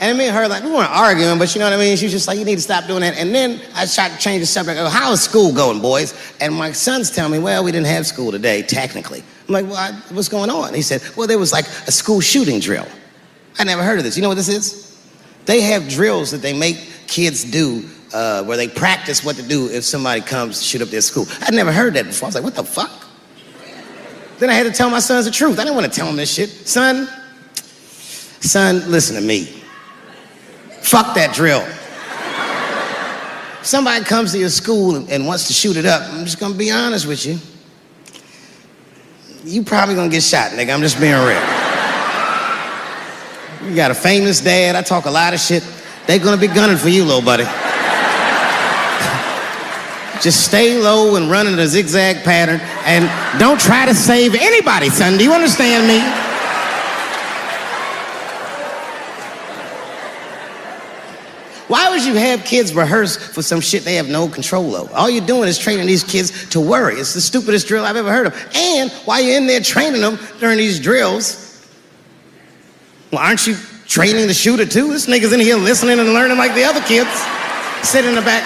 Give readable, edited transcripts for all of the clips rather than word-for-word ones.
And me and her, like, we weren't arguing, but you know what I mean? She was just like, you need to stop doing that. And then I tried to change the subject. I go, how is school going, boys? And my sons tell me, well, we didn't have school today, technically. I'm like, well, what's going on? He said, well, there was like a school shooting drill. I never heard of this. You know what this is? They have drills that they make kids do where they practice what to do if somebody comes to shoot up their school. I'd never heard that before. I was like, what the fuck? Then I had to tell my sons the truth. I didn't want to tell them this shit. Son, listen to me. Fuck that drill. If somebody comes to your school and wants to shoot it up, I'm just gonna be honest with you. You probably gonna get shot, nigga. I'm just being real. You got a famous dad. I talk a lot of shit. They're gonna be gunning for you, little buddy. Just stay low and run in a zigzag pattern and don't try to save anybody, son. Do you understand me? Why would you have kids rehearse for some shit they have no control over? All you're doing is training these kids to worry. It's the stupidest drill I've ever heard of. And while you're in there training them during these drills, well, aren't you training the shooter too? This nigga's in here listening and learning like the other kids. Sit in the back.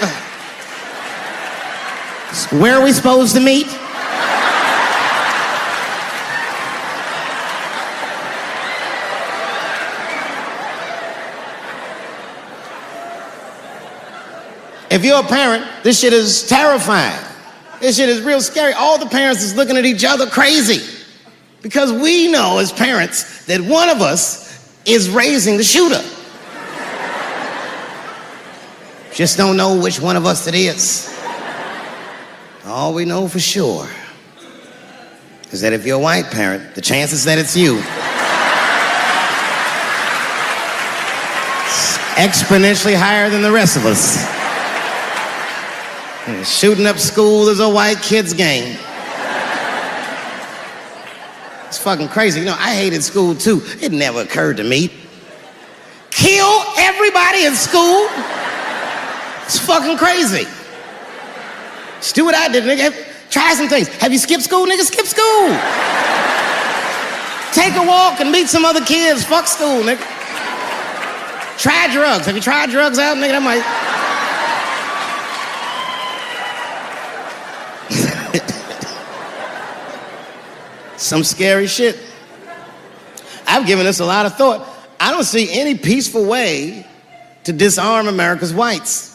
Where are we supposed to meet? If you're a parent, this shit is terrifying. This shit is real scary. All the parents is looking at each other crazy. Because we know as parents that one of us is raising the shooter. Just don't know which one of us it is. All we know for sure is that if you're a white parent, the chances that it's you is exponentially higher than the rest of us. And shooting up school is a white kid's game. It's fucking crazy. You know, I hated school too. It never occurred to me. Kill everybody in school? It's fucking crazy. Just do what I did, nigga. Try some things. Have you skipped school, nigga? Skip school. Take a walk and meet some other kids. Fuck school, nigga. Try drugs. Have you tried drugs out, nigga? That might... Some scary shit. I've given this a lot of thought. I don't see any peaceful way to disarm America's whites.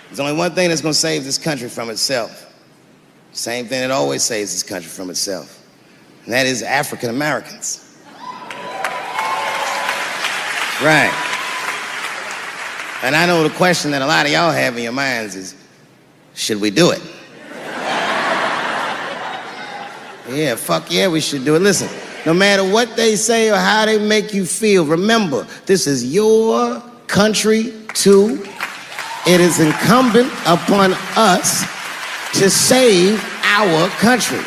There's only one thing that's going to save this country from itself. Same thing that always saves this country from itself. And that is African Americans. Right. And I know the question that a lot of y'all have in your minds is, should we do it? Yeah, fuck yeah, we should do it. Listen, no matter what they say or how they make you feel, remember, this is your country too. It is incumbent upon us to save our country.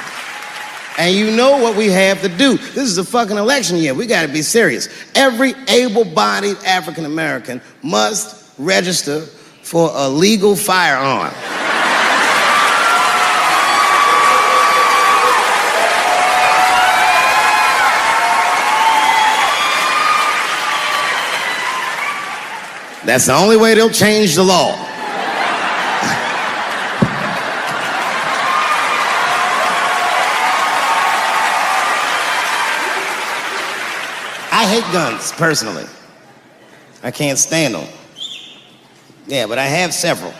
And you know what we have to do. This is a fucking election year. We gotta be serious. Every able-bodied African American must register for a legal firearm. That's the only way they'll change the law. I hate guns, personally. I can't stand them. Yeah, but I have several.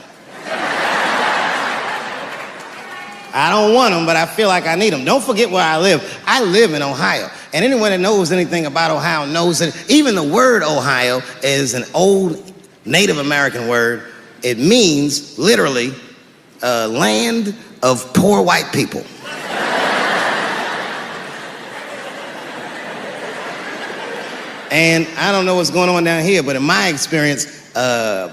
I don't want them, but I feel like I need them. Don't forget where I live. I live in Ohio. And anyone that knows anything about Ohio knows that even the word Ohio is an old Native American word. It means, literally, land of poor white people. And I don't know what's going on down here, but in my experience,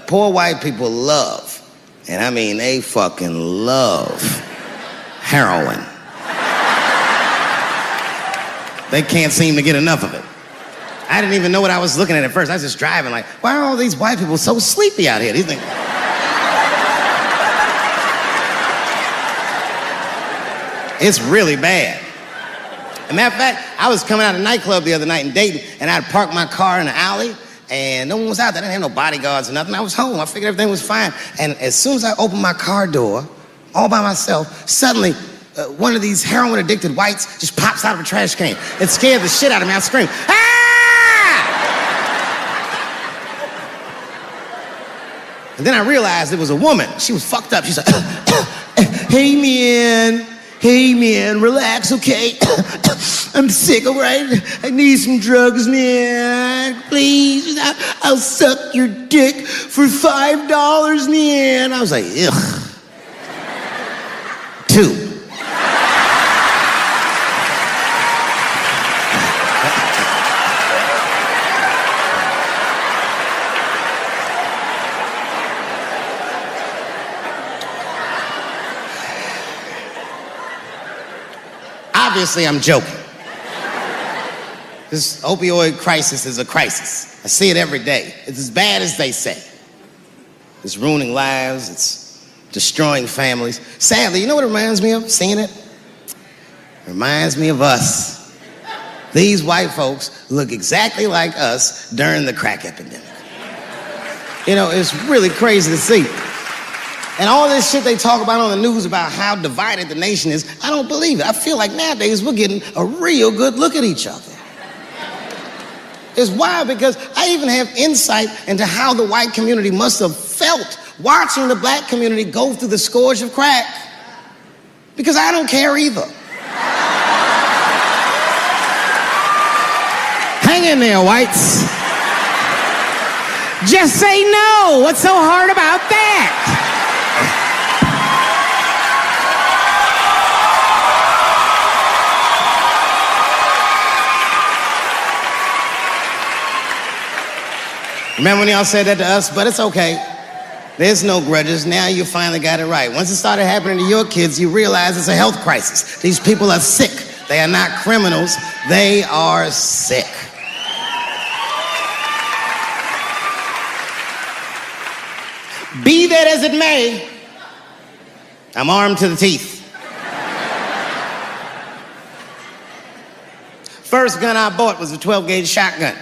poor white people love, and I mean they fucking love, heroin. They can't seem to get enough of it. I didn't even know what I was looking at first. I was just driving like, why are all these white people so sleepy out here? These things... It's really bad. As a matter of fact, I was coming out of a nightclub the other night in Dayton, and I'd parked my car in the alley, and no one was out there. I didn't have no bodyguards or nothing. I was home. I figured everything was fine. And as soon as I opened my car door, all by myself, suddenly one of these heroin-addicted whites just pops out of a trash can. It scared the shit out of me. I screamed, "Ah!" And then I realized it was a woman. She was fucked up. She's like, hey man, relax, okay? I'm sick, all right? I need some drugs, man. Please, I'll suck your dick for $5, man. I was like, ugh. 2. Obviously, I'm joking. This opioid crisis is a crisis. I see it every day. It's as bad as they say. It's ruining lives. It's destroying families. Sadly, you know what it reminds me of, seeing it? It reminds me of us. These white folks look exactly like us during the crack epidemic. You know, it's really crazy to see. And all this shit they talk about on the news about how divided the nation is, I don't believe it. I feel like nowadays we're getting a real good look at each other. It's wild because I even have insight into how the white community must have felt watching the black community go through the scourge of crack. Because I don't care either. Hang in there, whites. Just say no. What's so hard about that? Remember when y'all said that to us? But it's okay. There's no grudges. Now you finally got it right. Once it started happening to your kids, you realize it's a health crisis. These people are sick. They are not criminals. They are sick. Be that as it may, I'm armed to the teeth. First gun I bought was a 12-gauge shotgun.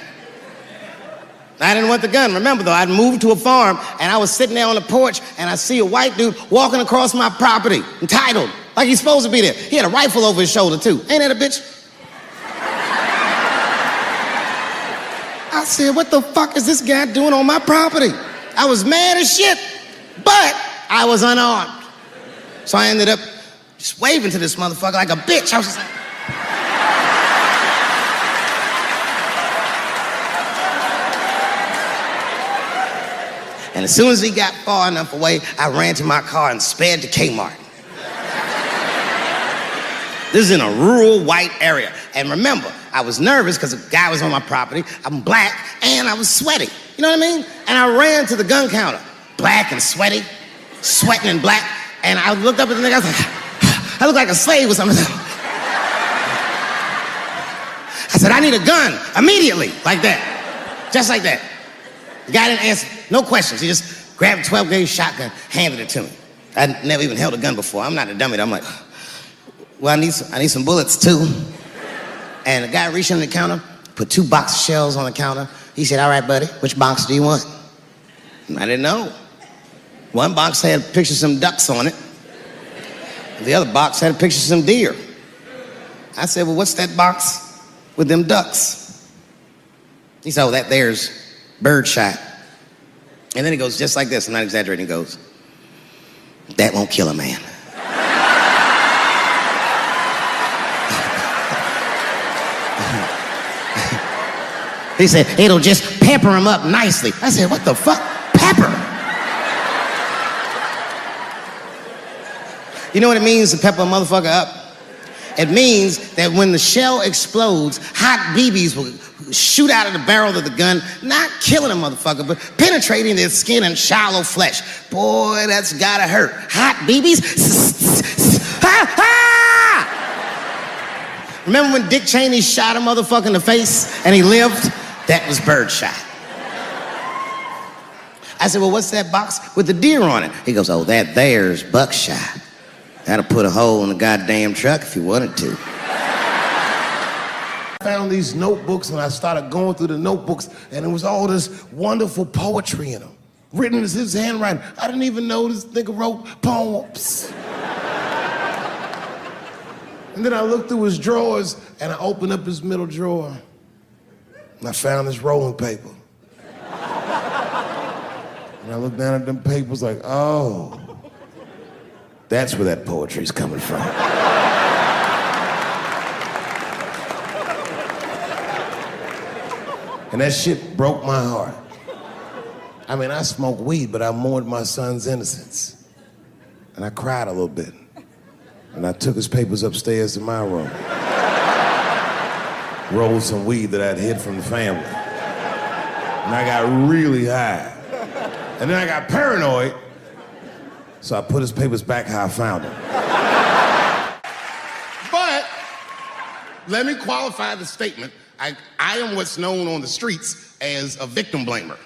I didn't want the gun. Remember, though, I'd moved to a farm, and I was sitting there on the porch, and I see a white dude walking across my property, entitled, like he's supposed to be there. He had a rifle over his shoulder, too. Ain't that a bitch? I said, what the fuck is this guy doing on my property? I was mad as shit, but I was unarmed. So I ended up just waving to this motherfucker like a bitch. I was just like... And as soon as he got far enough away, I ran to my car and sped to Kmart. This is in a rural white area. And remember, I was nervous because a guy was on my property. I'm black and I was sweaty. You know what I mean? And I ran to the gun counter, black and sweaty, sweating and black. And I looked up at the nigga, I was like, I look like a slave or something. I said, I need a gun immediately, like that, just like that. The guy didn't answer, no questions. He just grabbed a 12-gauge shotgun, handed it to me. I'd never even held a gun before. I'm not a dummy. I'm like, well, I need some bullets too. And the guy reached under the counter, put 2 box of shells on the counter. He said, all right, buddy, which box do you want? And I didn't know. One box had a picture of some ducks on it. The other box had a picture of some deer. I said, well, what's that box with them ducks? He said, oh, that there's birdshot. And then he goes just like this, I'm not exaggerating, he goes, that won't kill a man. He said, it'll just pepper him up nicely. I said, what the fuck? Pepper? You know what it means to pepper a motherfucker up? It means that when the shell explodes, hot BBs will shoot out of the barrel of the gun, not killing a motherfucker, but penetrating their skin and shallow flesh. Boy, that's gotta hurt. Hot BBs? Ha ha! Remember when Dick Cheney shot a motherfucker in the face and he lived? That was birdshot. I said, well, what's that box with the deer on it? He goes, oh, that there's buckshot. Had to put a hole in the goddamn truck if you wanted to. I found these notebooks and I started going through the notebooks and there was all this wonderful poetry in them. Written in his handwriting. I didn't even know this nigga wrote poems. And then I looked through his drawers and I opened up his middle drawer and I found this rolling paper. And I looked down at them papers like, oh, that's where that poetry's coming from. And that shit broke my heart. I mean, I smoked weed, but I mourned my son's innocence. And I cried a little bit. And I took his papers upstairs to my room. Rolled some weed that I'd hid from the family. And I got really high. And then I got paranoid, so I put his papers back how I found them. But let me qualify the statement. I am what's known on the streets as a victim blamer.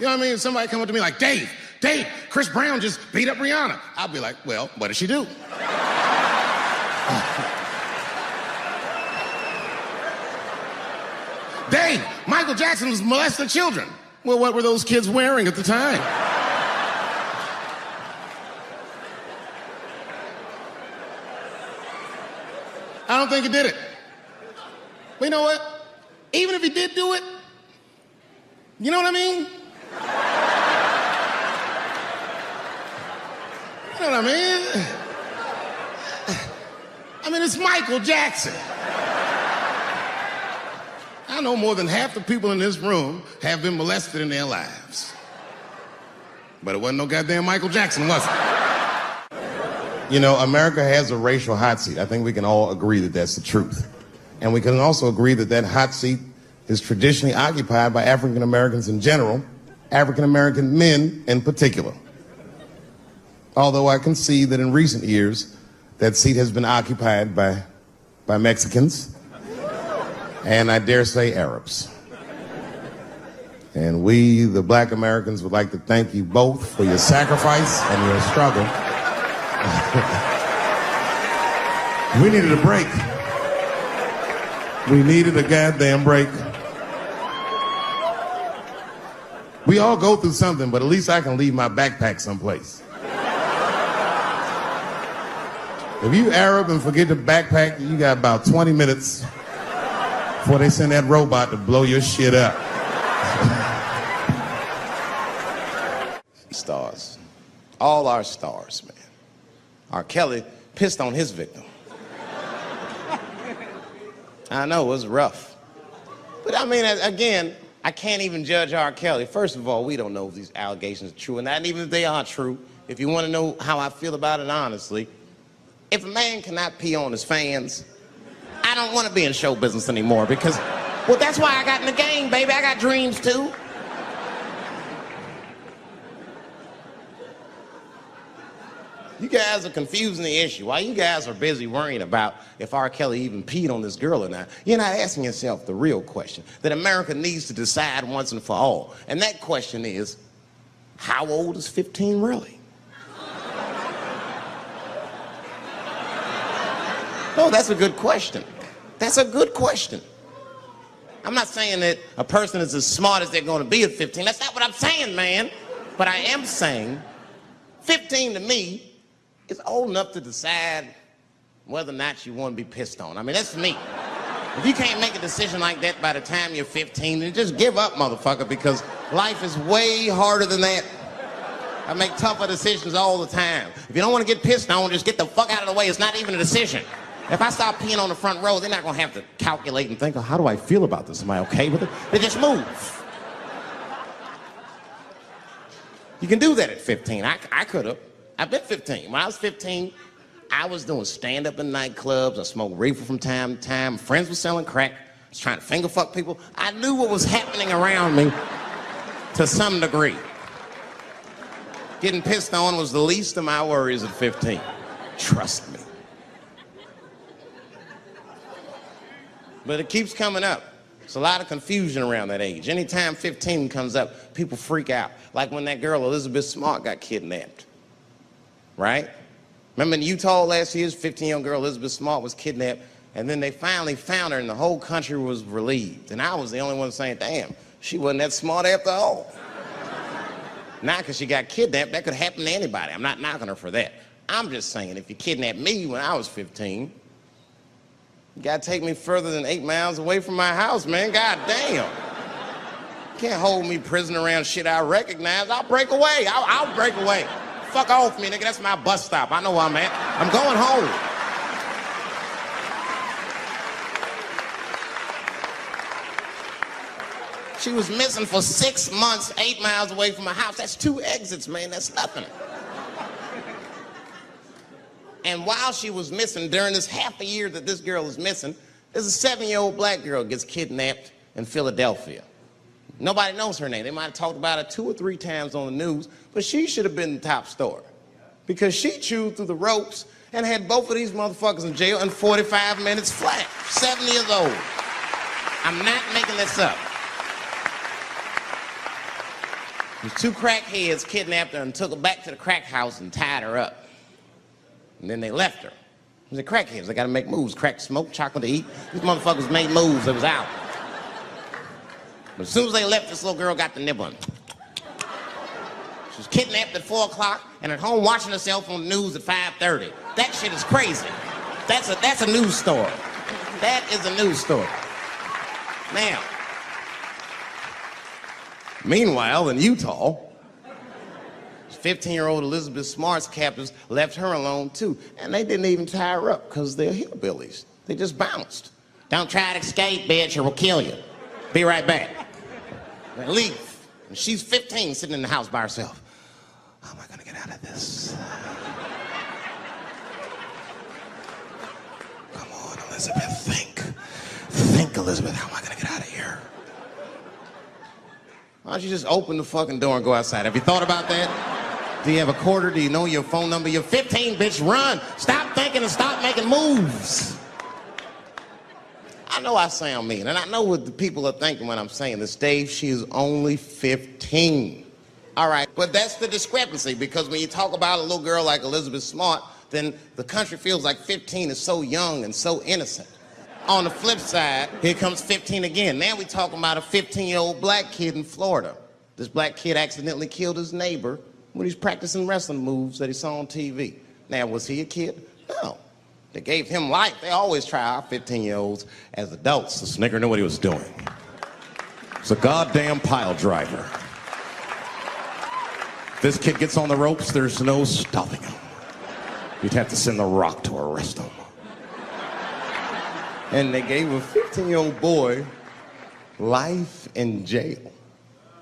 You know what I mean? Somebody come up to me like, Dave, Chris Brown just beat up Rihanna. I'll be like, well, what did she do? Dave, Michael Jackson was molesting children. Well, what were those kids wearing at the time? I don't think he did it. But you know what? Even if he did do it, you know what I mean? You know what I mean? I mean, it's Michael Jackson. I know more than half the people in this room have been molested in their lives. But it wasn't no goddamn Michael Jackson, was it? You know, America has a racial hot seat. I think we can all agree that that's the truth. And we can also agree that that hot seat is traditionally occupied by African Americans in general, African American men in particular. Although I can see that in recent years, that seat has been occupied by Mexicans, and I dare say Arabs. And we, the black Americans, would like to thank you both for your sacrifice and your struggle. We needed a break. We needed a goddamn break. We all go through something, but at least I can leave my backpack someplace. If you Arab and forget the backpack, you got about 20 minutes before they send that robot to blow your shit up. Stars. All our stars, man. R. Kelly pissed on his victim. I know, it was rough. But I mean, again, I can't even judge R. Kelly. First of all, we don't know if these allegations are true, and not even if they are true. If you want to know how I feel about it honestly, if a man cannot pee on his fans, I don't want to be in show business anymore because, well, that's why I got in the game, baby. I got dreams too. You guys are confusing the issue. While you guys are busy worrying about if R. Kelly even peed on this girl or not, you're not asking yourself the real question that America needs to decide once and for all. And that question is, how old is 15 really? No, that's a good question. That's a good question. I'm not saying that a person is as smart as they're going to be at 15. That's not what I'm saying, man. But I am saying 15 to me is old enough to decide whether or not you want to be pissed on. I mean, that's me. If you can't make a decision like that by the time you're 15, then just give up, motherfucker, because life is way harder than that. I make tougher decisions all the time. If you don't want to get pissed on, just get the fuck out of the way. It's not even a decision. If I start peeing on the front row, they're not going to have to calculate and think, oh, how do I feel about this? Am I okay with it? They just move. You can do that at 15. I could have. I've been 15. When I was 15, I was doing stand-up in nightclubs. I smoked reefer from time to time. Friends were selling crack. I was trying to finger fuck people. I knew what was happening around me to some degree. Getting pissed on was the least of my worries at 15. Trust me. But it keeps coming up. There's a lot of confusion around that age. Anytime 15 comes up, people freak out. Like when that girl, Elizabeth Smart, got kidnapped. right? Remember in Utah last year, 15-year-old girl Elizabeth Smart was kidnapped, and then they finally found her, and the whole country was relieved. And I was the only one saying, damn, she wasn't that smart after all. Now, because she got kidnapped, that could happen to anybody. I'm not knocking her for that. I'm just saying, if you kidnapped me when I was 15, you gotta take me further than 8 miles away from my house, man. God damn. Can't hold me prisoner around shit I recognize. I'll break away. I'll break away. Fuck off me, nigga. That's my bus stop. I know where I'm at. I'm going home. She was missing for 6 months, 8 miles away from my house. That's 2 exits, man. That's nothing. And while she was missing, during this half a year that this girl is missing, there's a 7-year-old black girl gets kidnapped in Philadelphia. Nobody knows her name. They might have talked about it 2 or 3 times on the news, but she should have been the top story because she chewed through the ropes and had both of these motherfuckers in jail in 45 minutes flat. 7 years old. I'm not making this up. These 2 crackheads kidnapped her and took her back to the crack house and tied her up. And then they left her. They're crackheads. They got to make moves. Crack, smoke, chocolate to eat. These motherfuckers made moves. They was out. But as soon as they left, this little girl got the nibbling. She was kidnapped at 4 o'clock and at home watching herself on the news at 5:30. That shit is crazy. That's a news story. That is a news story. Now, meanwhile, in Utah, 15-year-old Elizabeth Smart's captors left her alone too. And they didn't even tie her up because they're hillbillies. They just bounced. Don't try to escape, bitch, or we'll kill you. Be right back. They leave. And she's 15, sitting in the house by herself. How am I gonna get out of this? Come on, Elizabeth, think. Think, Elizabeth, how am I gonna get out of here? Why don't you just open the fucking door and go outside? Have you thought about that? Do you have a quarter? Do you know your phone number? You're 15, bitch, run. Stop thinking and stop making moves. I know I sound mean, and I know what the people are thinking when I'm saying this. Dave, she is only 15. All right, but that's the discrepancy, because when you talk about a little girl like Elizabeth Smart, then the country feels like 15 is so young and so innocent. On the flip side, here comes 15 again. Now we're talking about a 15-year-old black kid in Florida. This black kid accidentally killed his neighbor when he's practicing wrestling moves that he saw on TV. Now, was he a kid? No. They gave him life. They always try our 15-year-olds as adults. The nigger knew what he was doing. It's a goddamn pile driver. If this kid gets on the ropes, there's no stopping him. You'd have to send the Rock to arrest him. And they gave a 15-year-old boy life in jail.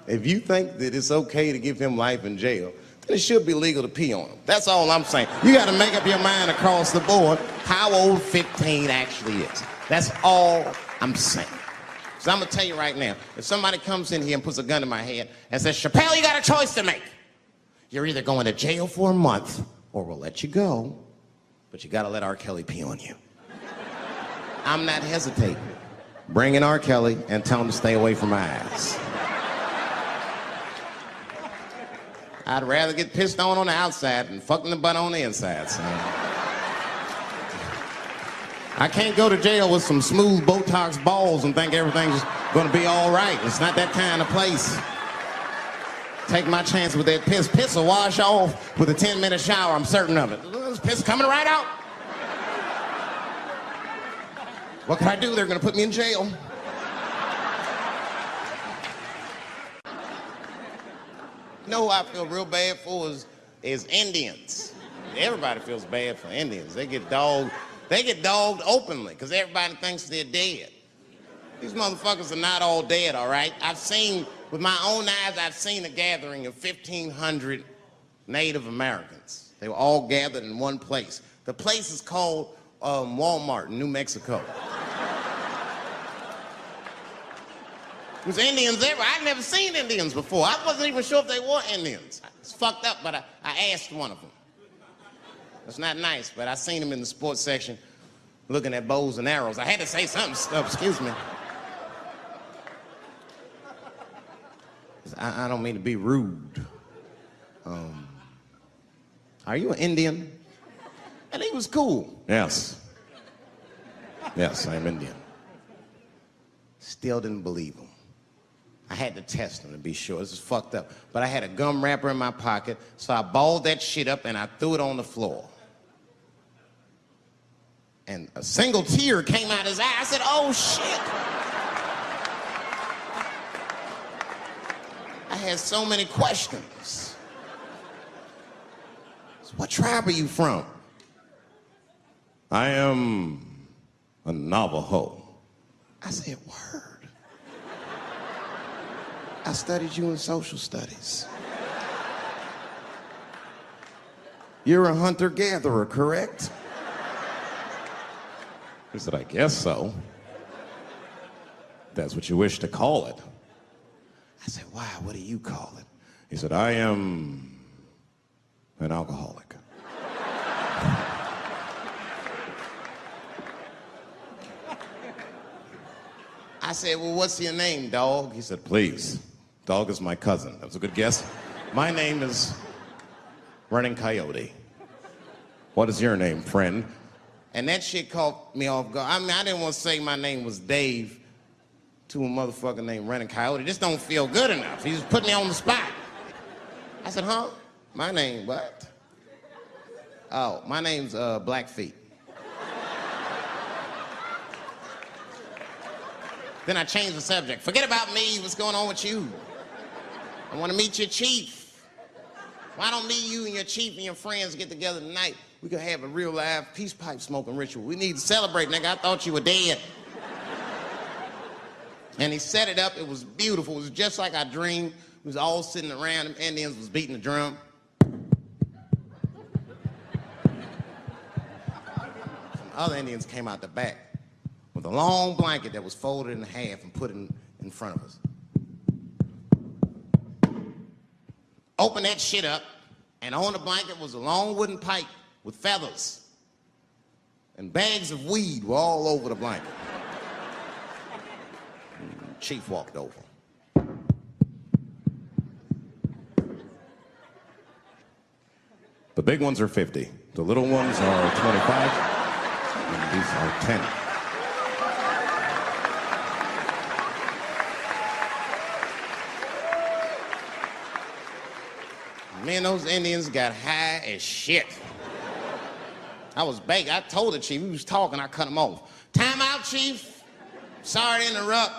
If you think that it's okay to give him life in jail, then it should be legal to pee on him. That's all I'm saying. You got to make up your mind across the board how old 15 actually is. That's all I'm saying. So I'm going to tell you right now, if somebody comes in here and puts a gun in my head and says, Chappelle, you got a choice to make. You're either going to jail for a month or we'll let you go, but you got to let R. Kelly pee on you. I'm not hesitating. Bring in R. Kelly and tell him to stay away from my ass. I'd rather get pissed on the outside than fucking the butt on the inside, son. I can't go to jail with some smooth Botox balls and think everything's gonna be all right. It's not that kind of place. Take my chance with that piss. Piss will wash off with a 10-minute shower, I'm certain of it. This piss coming right out. What can I do? They're gonna put me in jail. You know who I feel real bad for is Indians. Everybody feels bad for Indians. They get dogged openly because everybody thinks they're dead. These motherfuckers are not all dead, all right? With my own eyes, I've seen a gathering of 1,500 Native Americans. They were all gathered in one place. The place is called Walmart in New Mexico. There's Indians everywhere. I'd never seen Indians before. I wasn't even sure if they were Indians. It's fucked up, but I asked one of them. It's not nice, but I seen him in the sports section looking at bows and arrows. I had to say something. Excuse me. I don't mean to be rude. are you an Indian? And he was cool. Yes. Yes, I'm Indian. Still didn't believe him. I had to test him to be sure. This is fucked up. But I had a gum wrapper in my pocket, so I balled that shit up and I threw it on the floor. And a single tear came out his eye. I said, oh shit. I had so many questions. So what tribe are you from? I am a Navajo. I said, word. I studied you in social studies. You're a hunter-gatherer, correct? He said, I guess so. That's what you wish to call it. I said, why? What do you call it? He said, I am an alcoholic. I said, well, what's your name, dog? He said, please. Dog is my cousin. That was a good guess. My name is Running Coyote. What is your name, friend? And that shit caught me off guard. I mean, I didn't want to say my name was Dave to a motherfucker named Running Coyote. This don't feel good enough. He just put me on the spot. I said, huh? My name, what? Oh, my name's Blackfeet. Then I changed the subject. Forget about me. What's going on with you? I want to meet your chief. Why don't me, you, and your chief and your friends get together tonight? We could have a real live peace pipe smoking ritual. We need to celebrate, nigga. I thought you were dead. And he set it up. It was beautiful. It was just like I dreamed. We was all sitting around. Them Indians was beating the drum. Some other Indians came out the back with a long blanket that was folded in half and put in front of us. Open that shit up, and on the blanket was a long wooden pipe with feathers. And bags of weed were all over the blanket. Chief walked over. The big ones are 50. The little ones are 25. And these are 10. Me and those Indians got high as shit. I was baked. I told the chief, he was talking, I cut him off. Time out, chief. Sorry to interrupt.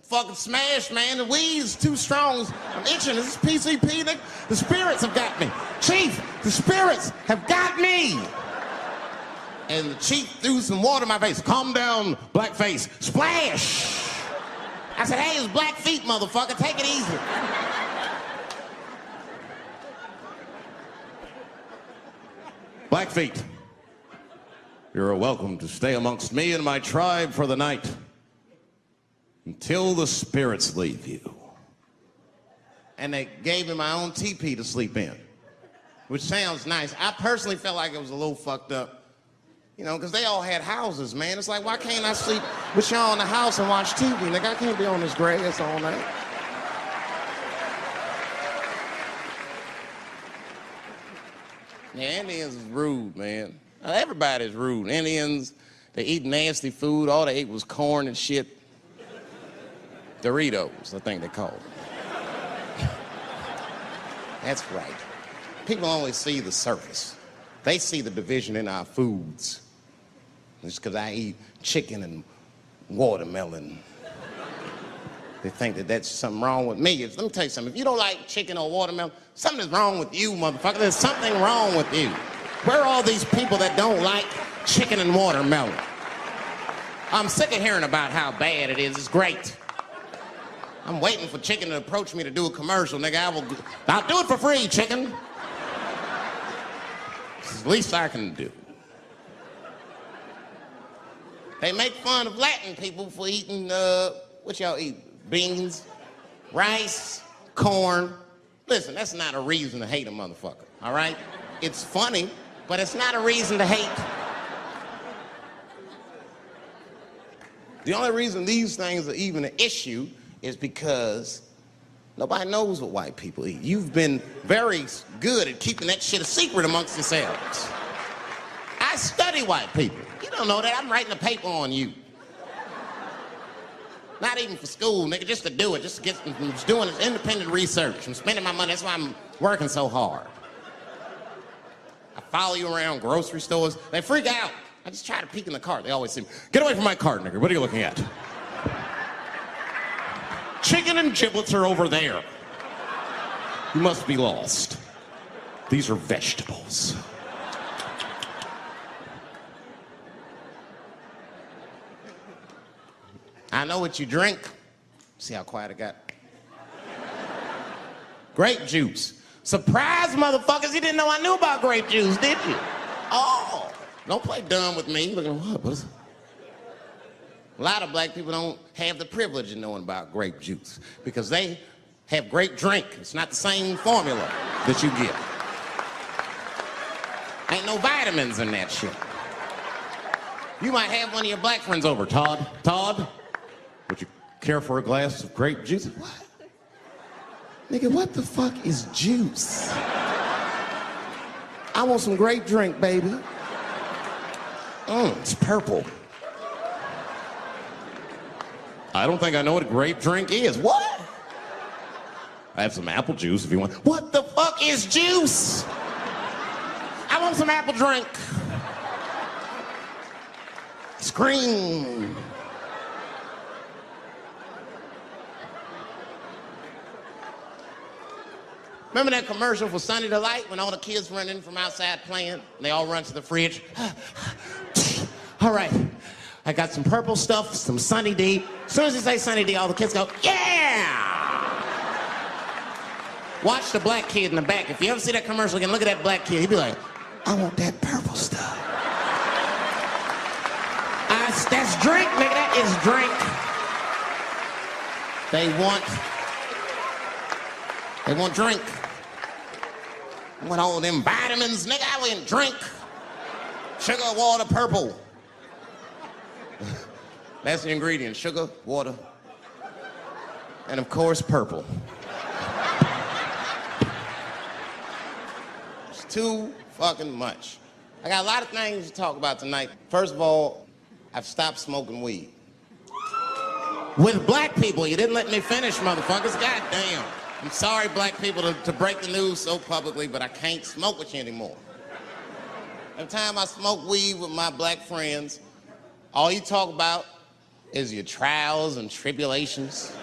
Fucking smashed, man. The weed's too strong. I'm itching. This is PCP. The spirits have got me. Chief, the spirits have got me. And the chief threw some water in my face. Calm down, blackface. Splash. I said, hey, it's Blackfeet, motherfucker. Take it easy. Blackfeet, you're welcome to stay amongst me and my tribe for the night until the spirits leave you. And they gave me my own teepee to sleep in, which sounds nice. I personally felt like it was a little fucked up, you know, because they all had houses, man. It's like, why can't I sleep with y'all in the house and watch TV? Nigga, I can't be on this grass all night. Yeah, Indians is rude, man. Everybody's rude. Indians, they eat nasty food. All they ate was corn and shit. Doritos, I think they call them. That's right. People only see the surface. They see the division in our foods. Just because I eat chicken and watermelon. They think that that's something wrong with me. Let me tell you something. If you don't like chicken or watermelon, something's wrong with you, motherfucker. There's something wrong with you. Where are all these people that don't like chicken and watermelon? I'm sick of hearing about how bad it is. It's great. I'm waiting for chicken to approach me to do a commercial, nigga. I'll do it for free, chicken. It's the least I can do. They make fun of Latin people for eating, what y'all eat? Beans, rice, corn. Listen, that's not a reason to hate a motherfucker, all right? It's funny, but it's not a reason to hate. The only reason these things are even an issue is because Nobody knows what white people eat. You've been very good at keeping that shit a secret amongst yourselves. I study white people. You don't know that. I'm writing a paper on you. Not even for school, nigga, just to do it. Just to get, I'm just doing independent research. I'm spending my money. That's why I'm working so hard. I follow you around grocery stores. They freak out. I just try to peek in the cart. They always say, get away from my cart, nigga. What are you looking at? Chicken and giblets are over there. You must be lost. These are vegetables. I know what you drink. See how quiet it got? Grape juice. Surprise, motherfuckers, you didn't know I knew about grape juice, did you? Oh, don't play dumb with me. Look at what is it? A lot of black people don't have the privilege of knowing about grape juice because they have grape drink. It's not the same formula that you get. Ain't no vitamins in that shit. You might have one of your black friends over, Todd. Todd, would you care for a glass of grape juice? What? Nigga, what the fuck is juice? I want some grape drink, baby. It's purple. I don't think I know what a grape drink is. What? I have some apple juice if you want. What the fuck is juice? I want some apple drink. Scream. Remember that commercial for Sunny Delight when all the kids run in from outside playing? And they all run to the fridge. All right, I got some purple stuff, some Sunny D. As soon as you say Sunny D, all the kids go, yeah! Watch the black kid in the back. If you ever see that commercial again, look at that black kid. He'd be like, I want that purple stuff. That's drink, nigga. That is drink. They want drink. I want all them vitamins, nigga. I want drink. Sugar, water, purple. That's the ingredient. Sugar, water, and of course, purple. It's too fucking much. I got a lot of things to talk about tonight. First of all, I've stopped smoking weed. With black people, you didn't let me finish, motherfuckers. God damn. I'm sorry, black people, to break the news so publicly, but I can't smoke with you anymore. Every time I smoke weed with my black friends, all you talk about is your trials and tribulations.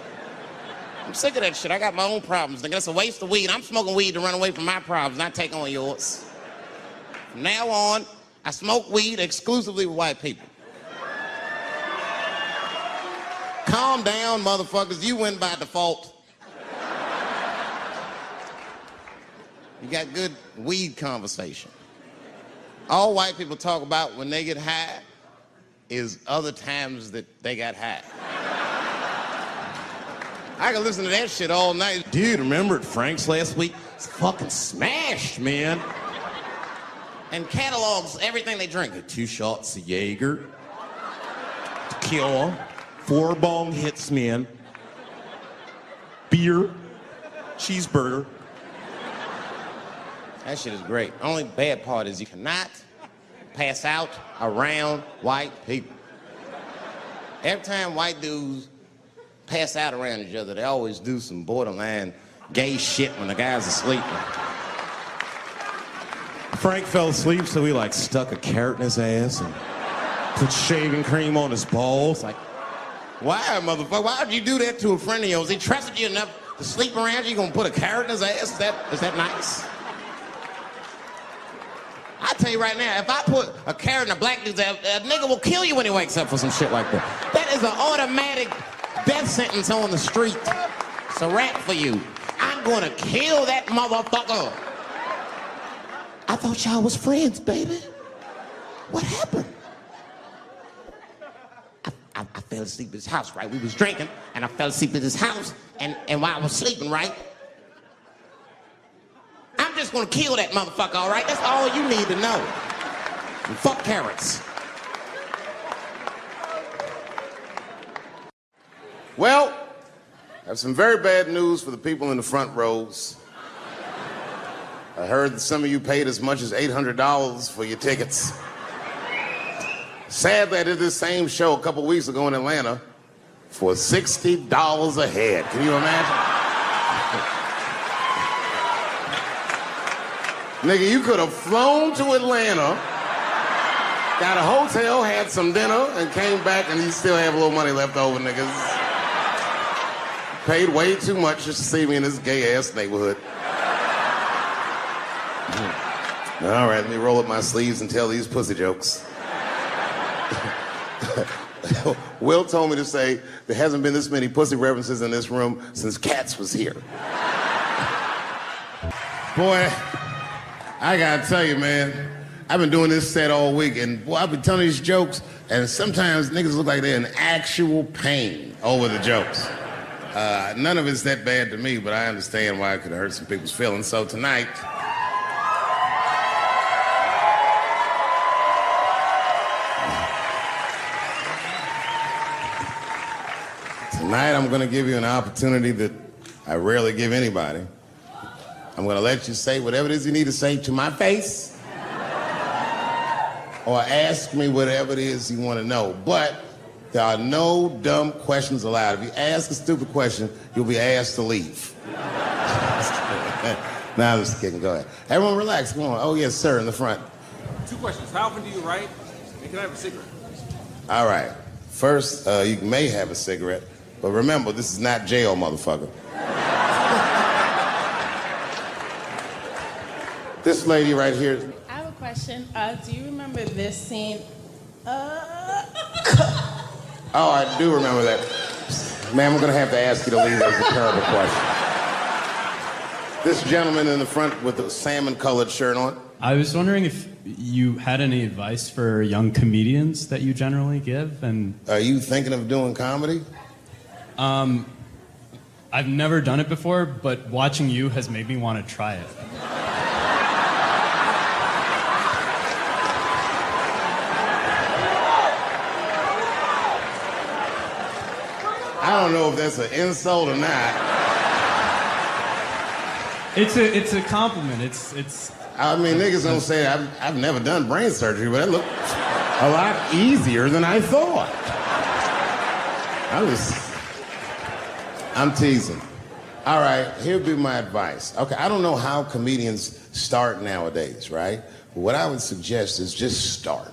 I'm sick of that shit. I got my own problems. Nigga, that's a waste of weed. I'm smoking weed to run away from my problems, not take on yours. From now on, I smoke weed exclusively with white people. Calm down, motherfuckers. You win by default. You got good weed conversation. All white people talk about when they get high is other times that they got high. I can listen to that shit all night. Dude, remember at Frank's last week? It's fucking smashed, man. And catalogs everything they drink. 2 shots of Jaeger, tequila, 4 bong hits, man, beer, cheeseburger. That shit is great. Only bad part is you cannot pass out around white people. Every time white dudes pass out around each other, they always do some borderline gay shit when the guy's asleep. Frank fell asleep, so he stuck a carrot in his ass and put shaving cream on his balls. Why, motherfucker? Why would you do that to a friend of yours? He trusted you enough to sleep around you, you gonna put a carrot in his ass? Is that nice? I tell you right now, if I put a carrot in a black dude's ass, a nigga will kill you when he wakes up for some shit like that. That is an automatic death sentence on the street. It's a rap for you. I'm gonna kill that motherfucker. I thought y'all was friends, baby. What happened? I fell asleep at his house, right? We was drinking, and I fell asleep at his house, and while I was sleeping, right? I'm just gonna kill that motherfucker, all right? That's all you need to know. And fuck carrots. Well, I have some very bad news for the people in the front rows. I heard that some of you paid as much as $800 for your tickets. Sadly, I did this same show a couple weeks ago in Atlanta for $60 a head. Can you imagine? Nigga, you could have flown to Atlanta, got a hotel, had some dinner, and came back, and you still have a little money left over, niggas. Paid way too much just to see me in this gay-ass neighborhood. All right, let me roll up my sleeves and tell these pussy jokes. Will told me to say there hasn't been this many pussy references in this room since Cats was here. Boy, I gotta tell you, man, I've been doing this set all week, and boy, I've been telling these jokes, and sometimes niggas look like they're in actual pain over the jokes. None of it's that bad to me, but I understand why it could hurt some people's feelings. So tonight, I'm gonna give you an opportunity that I rarely give anybody. I'm gonna let you say whatever it is you need to say to my face, or ask me whatever it is you wanna know. But there are no dumb questions allowed. If you ask a stupid question, you'll be asked to leave. Now, I'm just kidding. Go ahead. Everyone relax. Come on. Oh, yes, sir, in the front. 2 questions. How often do you write? And can I have a cigarette? All right. First, you may have a cigarette, but remember, this is not jail, motherfucker. This lady right here. I have a question. Do you remember this scene? Oh, I do remember that. Ma'am, I'm gonna have to ask you to leave. That's a terrible question. This gentleman in the front with the salmon-colored shirt on. I was wondering if you had any advice for young comedians that you generally give, and... Are you thinking of doing comedy? I've never done it before, but watching you has made me want to try it. I don't know if that's an insult or not. It's a compliment. It's. I mean, niggas don't say I've never done brain surgery, but it looked a lot easier than I thought. I'm teasing. All right, here'd be my advice. Okay, I don't know how comedians start nowadays, right? But what I would suggest is just start.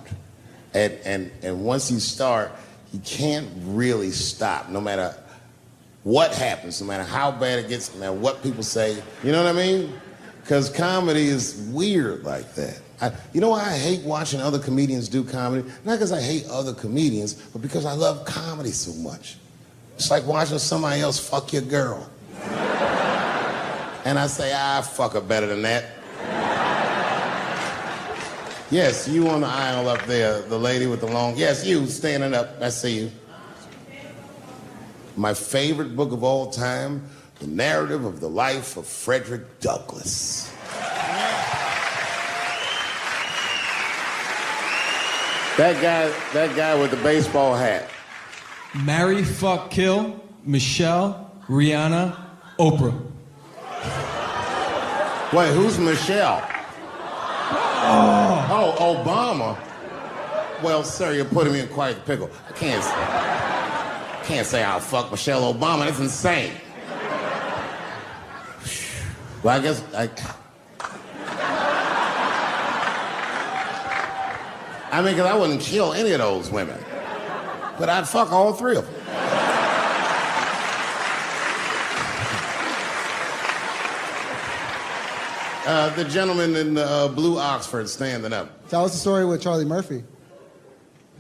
And once you start, you can't really stop, no matter what happens, no matter how bad it gets, no matter what people say. You know what I mean? Because comedy is weird like that. You know why I hate watching other comedians do comedy? Not because I hate other comedians, but because I love comedy so much. It's like watching somebody else fuck your girl. And I say, fuck her better than that. Yes, you on the aisle up there, the lady with the long... Yes, you standing up. I see you. My favorite book of all time, The Narrative of the Life of Frederick Douglass. That guy with the baseball hat. Marry, fuck, kill, Michelle, Rihanna, Oprah. Wait, who's Michelle? Oh, Obama. Well, sir, you're putting me in quite a pickle. I can't say I'll fuck Michelle Obama. That's insane. Well, I guess I mean, because I wouldn't kill any of those women. But I'd fuck all three of them. The gentleman in the blue Oxford standing up. Tell us a story with Charlie Murphy.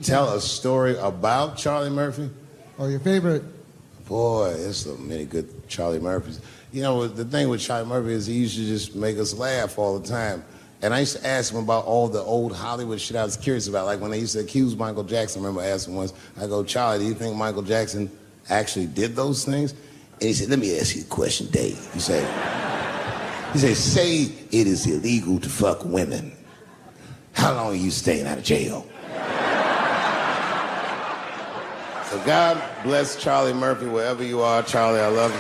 Tell a story about Charlie Murphy? Or your favorite. Boy, there's so many good Charlie Murphys. You know, the thing with Charlie Murphy is he used to just make us laugh all the time. And I used to ask him about all the old Hollywood shit I was curious about. Like when they used to accuse Michael Jackson, I remember asking once, I go, Charlie, do you think Michael Jackson actually did those things? And he said, let me ask you a question, Dave. He said, say it is illegal to fuck women. How long are you staying out of jail? So God bless Charlie Murphy wherever you are. Charlie, I love you.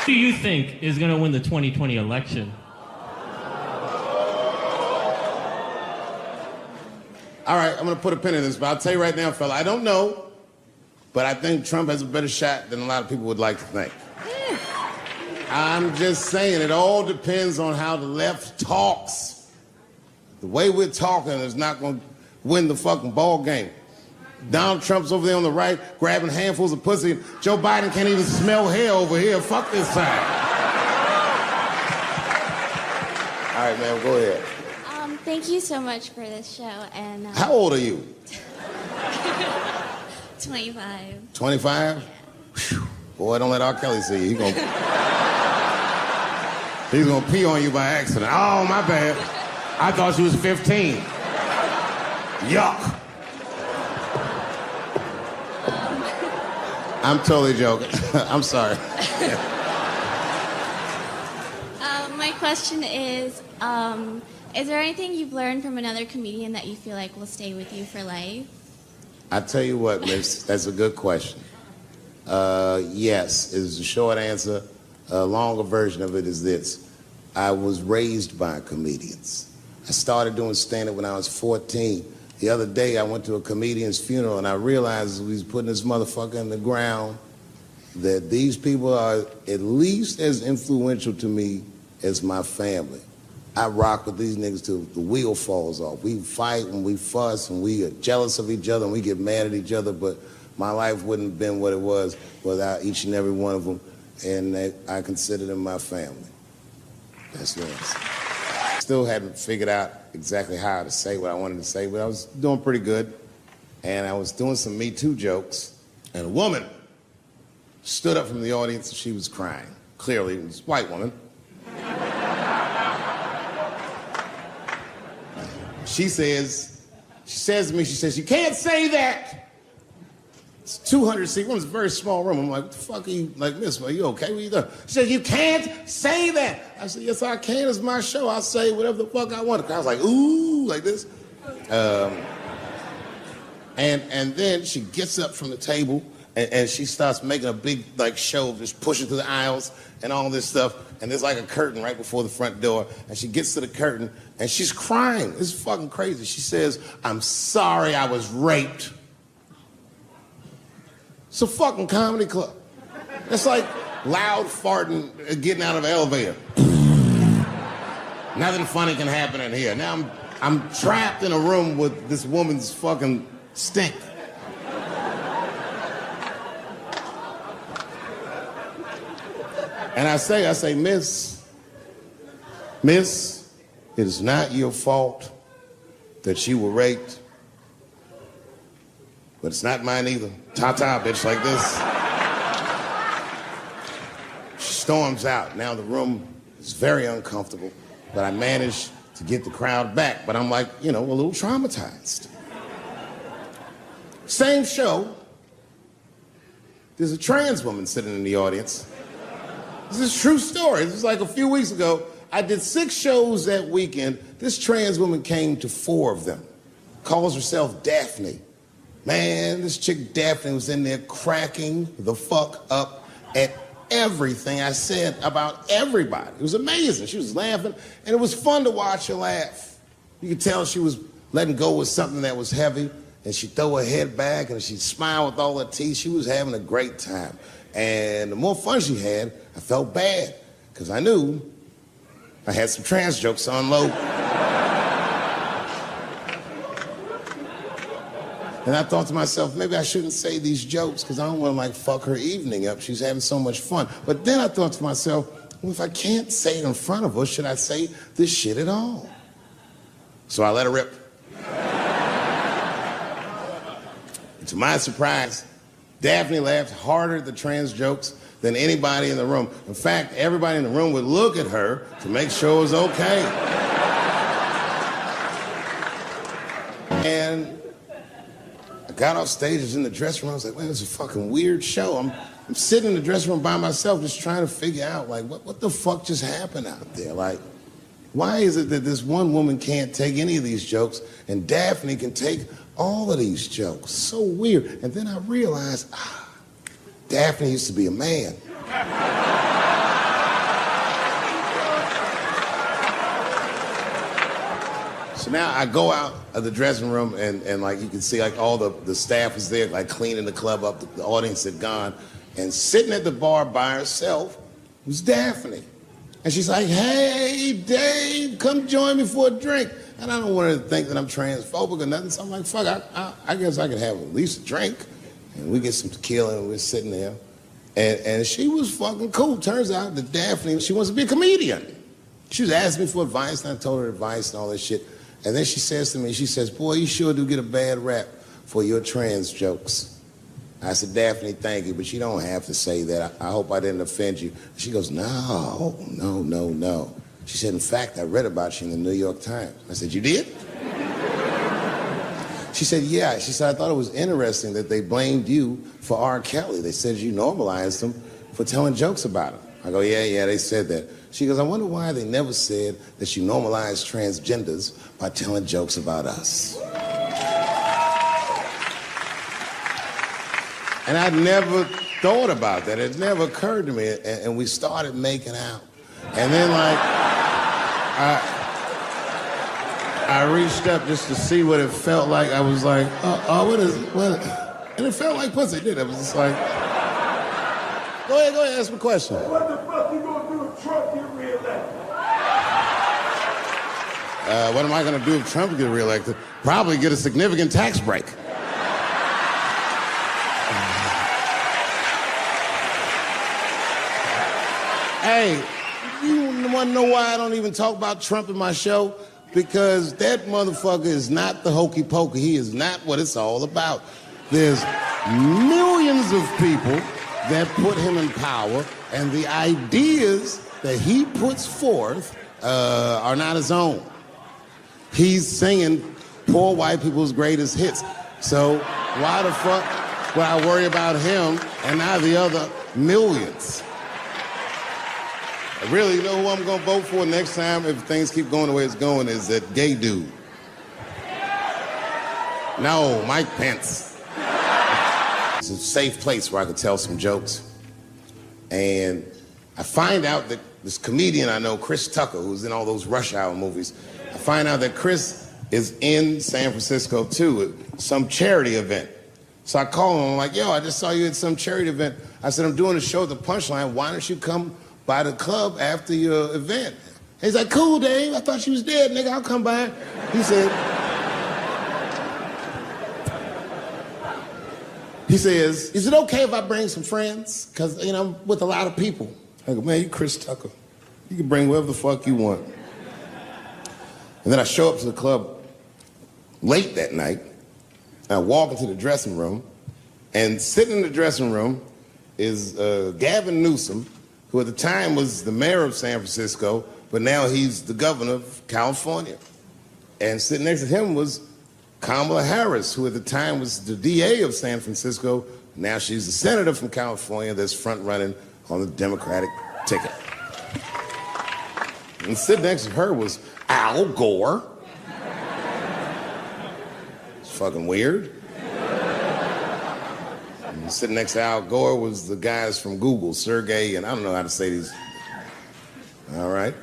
Who do you think is going to win the 2020 election? All right, I'm going to put a pin in this, but I'll tell you right now, fella, I don't know, but I think Trump has a better shot than a lot of people would like to think. I'm just saying, it all depends on how the left talks. The way we're talking is not going to win the fucking ball game. Donald Trump's over there on the right, grabbing handfuls of pussy. Joe Biden can't even smell hair over here. Fuck this side. All right, man, go ahead. Thank you so much for this show. And How old are you? 25. 25? Yeah. Boy, don't let R. Kelly see you. He's gonna pee on you by accident. Oh, my bad. I thought she was 15. Yuck. I'm totally joking. I'm sorry. My question is there anything you've learned from another comedian that you feel like will stay with you for life? I tell you what, miss, that's a good question. Yes, is the short answer. A longer version of it is this. I was raised by comedians. I started doing stand-up when I was 14. The other day, I went to a comedian's funeral, and I realized as we was putting this motherfucker in the ground that these people are at least as influential to me as my family. I rock with these niggas till the wheel falls off. We fight and we fuss and we are jealous of each other and we get mad at each other, but my life wouldn't have been what it was without each and every one of them, and I consider them my family. That's the answer. Still hadn't figured out exactly how to say what I wanted to say, but I was doing pretty good, and I was doing some Me Too jokes, and a woman stood up from the audience and she was crying. Clearly, it was a white woman. She says to me, you can't say that. It's 200 seat room, it's a very small room. I'm like, what the fuck are you, like, miss, are you okay? What are you doing? She says, you can't say that. I said, yes, I can, it's my show. I'll say whatever the fuck I want. The crowd's like, ooh, like this. And then she gets up from the table and she starts making a big, like, show of just pushing through the aisles and all this stuff. And there's like a curtain right before the front door. And she gets to the curtain and she's crying. It's fucking crazy. She says, I'm sorry I was raped. It's a fucking comedy club. It's like loud farting getting out of an elevator. Nothing funny can happen in here. Now I'm trapped in a room with this woman's fucking stink. And I say, miss, it is not your fault that you were raped, but it's not mine either. Ta-ta, bitch, like this. She storms out. Now the room is very uncomfortable, but I managed to get the crowd back, but I'm like, a little traumatized. Same show, there's a trans woman sitting in the audience. This is a true story. This was like a few weeks ago. I did 6 shows that weekend. This trans woman came to 4 of them. Calls herself Daphne. Man, this chick Daphne was in there cracking the fuck up at everything I said about everybody. It was amazing. She was laughing, and it was fun to watch her laugh. You could tell she was letting go of something that was heavy, and she'd throw her head back, and she'd smile with all her teeth. She was having a great time. And the more fun she had, I felt bad, because I knew I had some trans jokes to unload. And I thought to myself, maybe I shouldn't say these jokes, because I don't want to, like, fuck her evening up. She's having so much fun. But then I thought to myself, well, if I can't say it in front of her, should I say this shit at all? So I let her rip. And to my surprise, Daphne laughed harder at the trans jokes than anybody in the room. In fact, everybody in the room would look at her to make sure it was okay. And I got off stage, I was in the dressing room, I was like, man, this is a fucking weird show. I'm sitting in the dressing room by myself just trying to figure out, like, what the fuck just happened out there? Like, Why is it that this one woman can't take any of these jokes and Daphne can take all of these jokes? So weird. And then I realized, Daphne used to be a man. So now I go out of the dressing room and like you can see like all the staff was there like cleaning the club up, the audience had gone, and sitting at the bar by herself was Daphne. And she's like, hey, Dave, come join me for a drink. And I don't want her to think that I'm transphobic or nothing, so I'm like, fuck, I guess I could have at least a drink. And we get some tequila and we're sitting there. And she was fucking cool. Turns out that Daphne, she wants to be a comedian. She was asking me for advice, and I told her advice and all that shit. And then she says to me, she says, boy, you sure do get a bad rap for your trans jokes. I said, Daphne, thank you, but you don't have to say that. I hope I didn't offend you. She goes, no. She said, in fact, I read about you in the New York Times. I said, you did? She said, yeah. She said, I thought it was interesting that they blamed you for R. Kelly. They said you normalized him for telling jokes about him. I go, yeah, they said that. She goes, I wonder why they never said that you normalized transgenders by telling jokes about us. And I'd never thought about that. It never occurred to me. And we started making out. And then, like, I reached up just to see what it felt like. I was like, what? And it felt like pussy, didn't it? It was just like, go ahead, ask me a question. What the fuck you gonna do if Trump get reelected? What am I gonna do if Trump gets reelected? Probably get a significant tax break. Hey, you wanna know why I don't even talk about Trump in my show? Because that motherfucker is not the hokey pokey. He is not what it's all about. There's millions of people that put him in power, and the ideas that he puts forth are not his own. He's singing poor white people's greatest hits. So why the fuck would I worry about him and not the other millions? Really, you know who I'm gonna vote for next time if things keep going the way it's going is that gay dude. No, Mike Pence. It's a safe place where I could tell some jokes. And I find out that this comedian I know, Chris Tucker, who's in all those Rush Hour movies, I find out that Chris is in San Francisco too at some charity event. So I call him, I'm like, yo, I just saw you at some charity event. I said, I'm doing a show at the Punchline, why don't you come by the club after your event? He's like, cool, Dave, I thought you was dead, nigga, I'll come by. He says, is it okay if I bring some friends? Because, you know, I'm with a lot of people. I go, man, you Chris Tucker. You can bring whoever the fuck you want. And then I show up to the club late that night, and I walk into the dressing room, and sitting in the dressing room is Gavin Newsom, who at the time was the mayor of San Francisco, but now he's the governor of California. And sitting next to him was Kamala Harris, who at the time was the DA of San Francisco. Now she's the senator from California that's front running on the Democratic ticket. And sitting next to her was Al Gore. It's fucking weird. And sitting next to Al Gore was the guys from Google, Sergey, and I don't know how to say these. All right.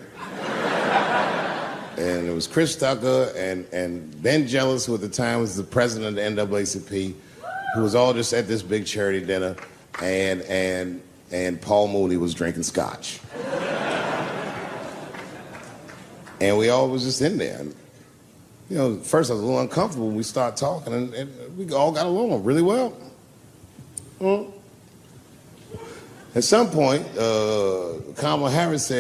And it was Chris Tucker and Ben Jealous, who at the time was the president of the NAACP, who was all just at this big charity dinner, and Paul Mooney was drinking scotch. And we all was just in there. And, you know, first I was a little uncomfortable when we started talking, and we all got along really well. At some point, Kamala Harris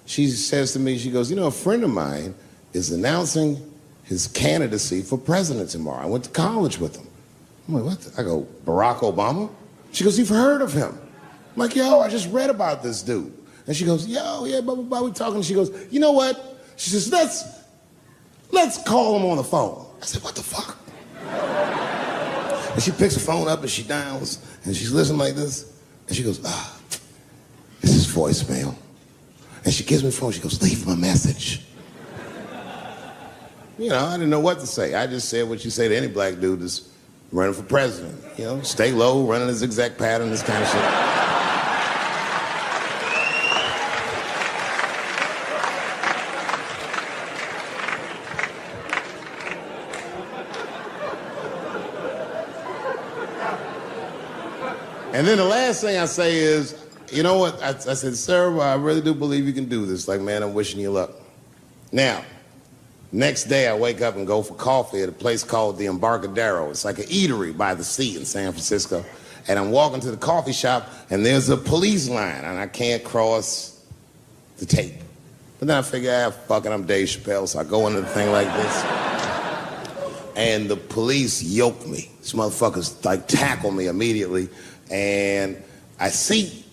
she says to me, she goes, you know, a friend of mine is announcing his candidacy for president tomorrow. I went to college with him. I'm like, what? I go, Barack Obama? She goes, you've heard of him? I'm like, yo, I just read about this dude. And she goes, yo, yeah, blah, blah, blah, we talking. She goes, you know what? She says, let's call him on the phone. I said, what the fuck? And she picks the phone up and she dials, and she's listening like this, and she goes, this is voicemail. And she gives me the phone, she goes, leave him a message. You know, I didn't know what to say. I just said what you say to any black dude that's running for president. You know, stay low, running a zigzag pattern, this kind of shit. And then the last thing I say is, you know what? I said, sir, I really do believe you can do this. Like, man, I'm wishing you luck. Now, next day I wake up and go for coffee at a place called the Embarcadero. It's like an eatery by the sea in San Francisco. And I'm walking to the coffee shop and there's a police line and I can't cross the tape. But then I figure, fuck it, I'm Dave Chappelle, so I go into the thing like this. And the police yoke me. These motherfuckers like tackle me immediately. And I see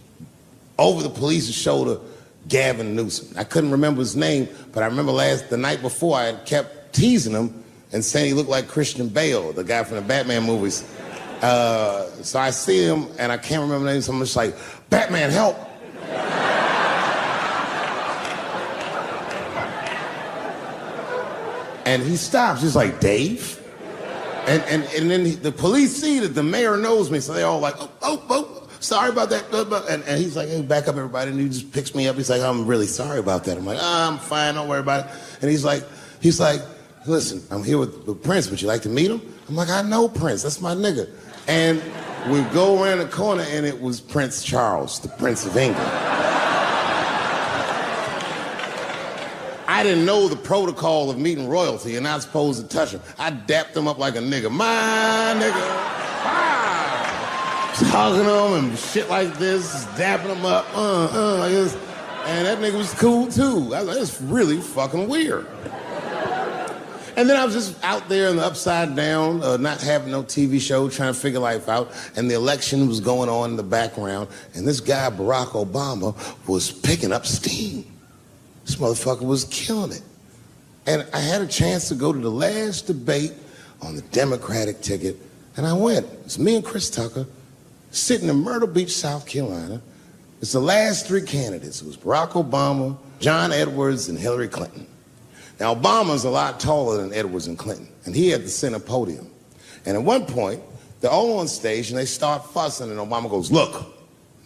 over the police's shoulder Gavin Newsom. I couldn't remember his name, but I remember the night before I had kept teasing him and saying he looked like Christian Bale, the guy from the Batman movies. So I see him and I can't remember the name, so I'm just like, Batman, help! And he stops, he's like, Dave? And then the police see that the mayor knows me, so they're all like, oh, sorry about that. And he's like, hey, back up, everybody. And he just picks me up. He's like, I'm really sorry about that. I'm like, I'm fine, don't worry about it. And he's like, listen, I'm here with Prince. Would you like to meet him? I'm like, I know Prince. That's my nigga. And we go around the corner, and it was Prince Charles, the Prince of England. I didn't know the protocol of meeting royalty. You're not supposed to touch him. I dapped him up like a nigga. My nigga. Ah! Just hugging him and shit like this, dapping him up, like this. And that nigga was cool too. I was like, that's really fucking weird. And then I was just out there in the upside down, not having no TV show, trying to figure life out. And the election was going on in the background. And this guy, Barack Obama, was picking up steam. This motherfucker was killing it. And I had a chance to go to the last debate on the Democratic ticket, and I went. It's me and Chris Tucker sitting in Myrtle Beach, South Carolina. It's the last three candidates. It was Barack Obama, John Edwards, and Hillary Clinton. Now, Obama's a lot taller than Edwards and Clinton, and he had the center podium. And at one point, they're all on stage, and they start fussing, and Obama goes, look,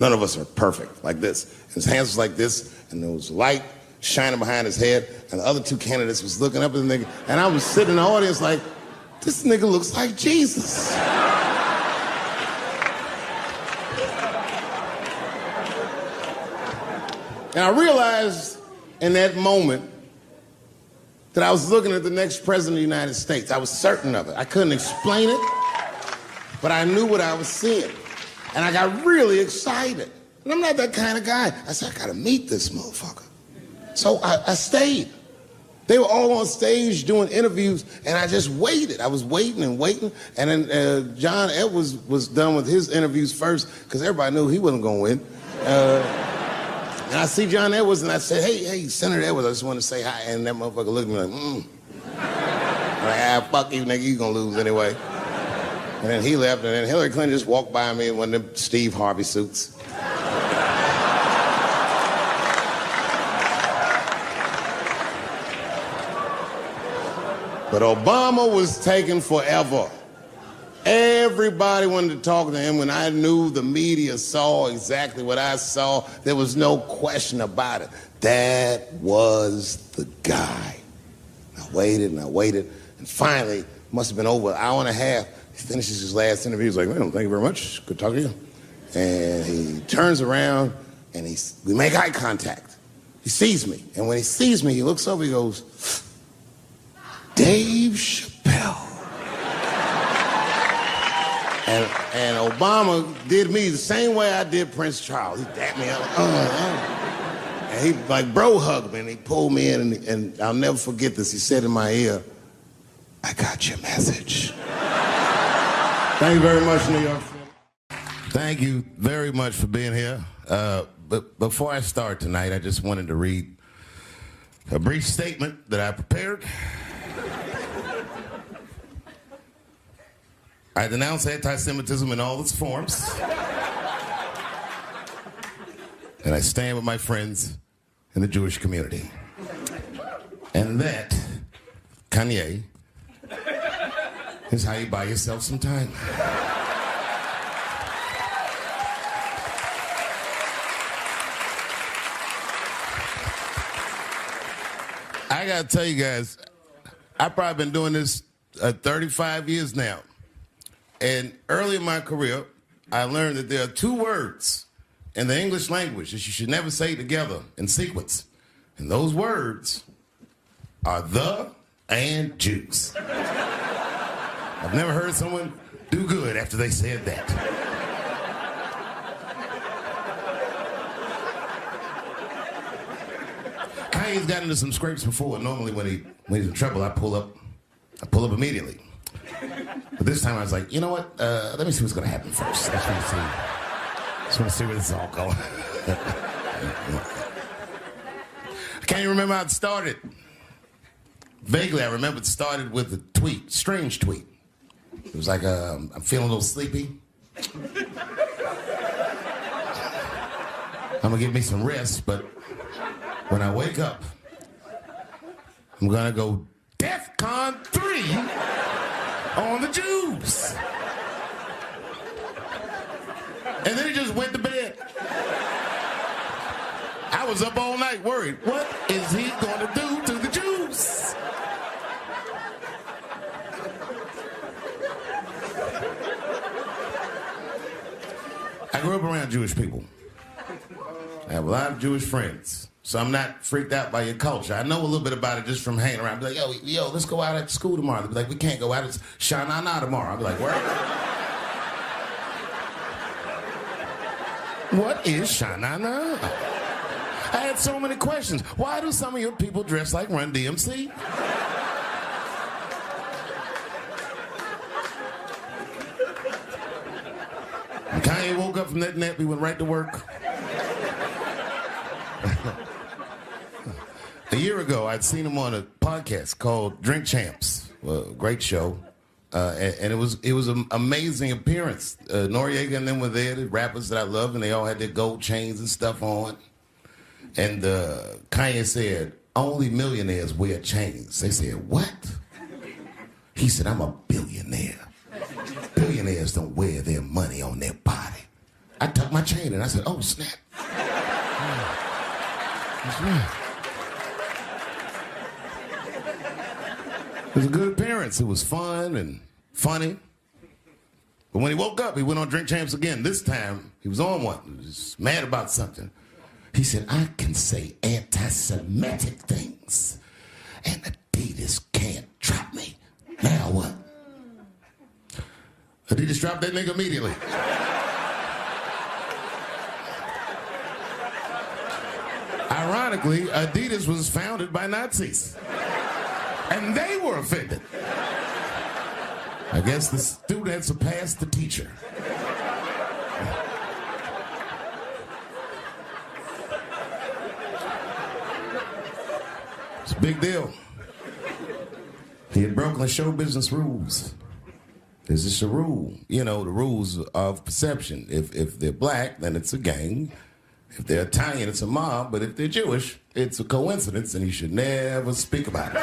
none of us are perfect, like this. And his hands was like this, and there was light shining behind his head, and the other two candidates was looking up at the nigga, and I was sitting in the audience like, this nigga looks like Jesus. And I realized in that moment that I was looking at the next president of the United States. I was certain of it. I couldn't explain it, but I knew what I was seeing. And I got really excited. And I'm not that kind of guy. I said, I gotta meet this motherfucker. So I stayed. They were all on stage doing interviews, and I just waited. I was waiting and waiting, and then John Edwards was done with his interviews first, because everybody knew he wasn't going to win. And I see John Edwards, and I said, hey, Senator Edwards, I just want to say hi. And that motherfucker looked at me like, I'm like, fuck you, nigga, you going to lose anyway. And then he left, and then Hillary Clinton just walked by me in one of them Steve Harvey suits. But Obama was taking forever. Everybody wanted to talk to him. When I knew the media saw exactly what I saw, there was no question about it. That was the guy. I waited and I waited, and finally, it must have been over an hour and a half, he finishes his last interview. He's like, well, thank you very much. Good talking to you. And he turns around, and we make eye contact. He sees me, and when he sees me, he looks over, he goes, Dave Chappelle. And Obama did me the same way I did Prince Charles. He dapped me up, and he like bro hugged me, and he pulled me in, and I'll never forget this. He said in my ear, I got your message. Thank you very much, New York City. Thank you very much for being here. But before I start tonight, I just wanted to read a brief statement that I prepared. I denounce anti-Semitism in all its forms. And I stand with my friends in the Jewish community. And that Kanye. This is how you buy yourself some time. I gotta tell you guys, I've probably been doing this 35 years now. And early in my career, I learned that there are two words in the English language that you should never say together in sequence. And those words are the and juice. I've never heard someone do good after they said that. Kanye's got into some scrapes before. Normally when he's in trouble, I pull up immediately. But this time I was like, you know what? Let me see what's gonna happen first. Just want to see where this is all going. I can't even remember how it started. Vaguely, I remember it started with a tweet, strange tweet. It was like, I'm feeling a little sleepy. I'm gonna give me some rest, but when I wake up, I'm gonna go DEFCON 3 on the Jews. And then he just went to bed. I was up all night worried. What is he gonna do to the Jews? I grew up around Jewish people. I have a lot of Jewish friends, so I'm not freaked out by your culture. I know a little bit about it just from hanging around. I'll be like, yo, let's go out at school tomorrow. They'll be like, we can't go out. It's Shanana tomorrow. I'll be like, where? What is Shanana? I had so many questions. Why do some of your people dress like Run DMC? And Kanye woke up from that nap, he went right to work. A year ago, I'd seen him on a podcast called Drink Champs, a great show, and it was an amazing appearance. Noriega and them were there, the rappers that I love, and they all had their gold chains and stuff on. And Kanye said, only millionaires wear chains. They said, what? He said, I'm a billionaire. Billionaires don't wear their money on their body. I tucked my chain and I said, oh, snap. That's right. It was a good appearance. It was fun and funny. But when he woke up, he went on Drink Champs again. This time, he was on one. He was mad about something. He said, I can say anti-Semitic things, and Adidas can't drop me. Now what? Adidas dropped that nigga immediately. Ironically, Adidas was founded by Nazis. And they were offended. I guess the student surpassed the teacher. It's a big deal. He had broken the show business rules. There's just a rule. You know, the rules of perception. If they're black, then it's a gang. If they're Italian, it's a mob. But if they're Jewish, it's a coincidence, and you should never speak about it.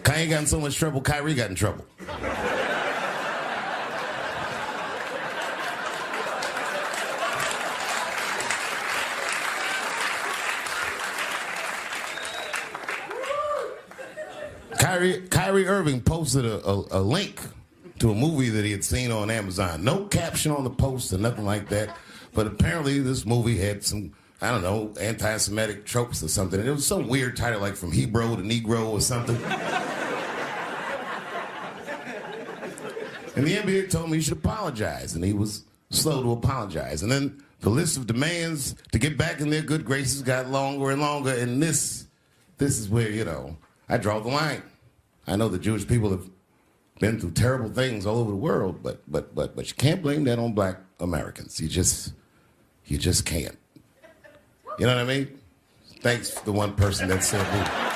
Kanye got in so much trouble, Kyrie got in trouble. Kyrie Irving posted a link to a movie that he had seen on Amazon. No caption on the post or nothing like that. But apparently this movie had some, I don't know, anti-Semitic tropes or something. And it was some weird title like From Hebrew to Negro or something. And the NBA told me he should apologize. And he was slow to apologize. And then the list of demands to get back in their good graces got longer and longer. And this is where, you know, I draw the line. I know the Jewish people have been through terrible things all over the world, but you can't blame that on black Americans. You just can't. You know what I mean? Thanks to the one person that said that.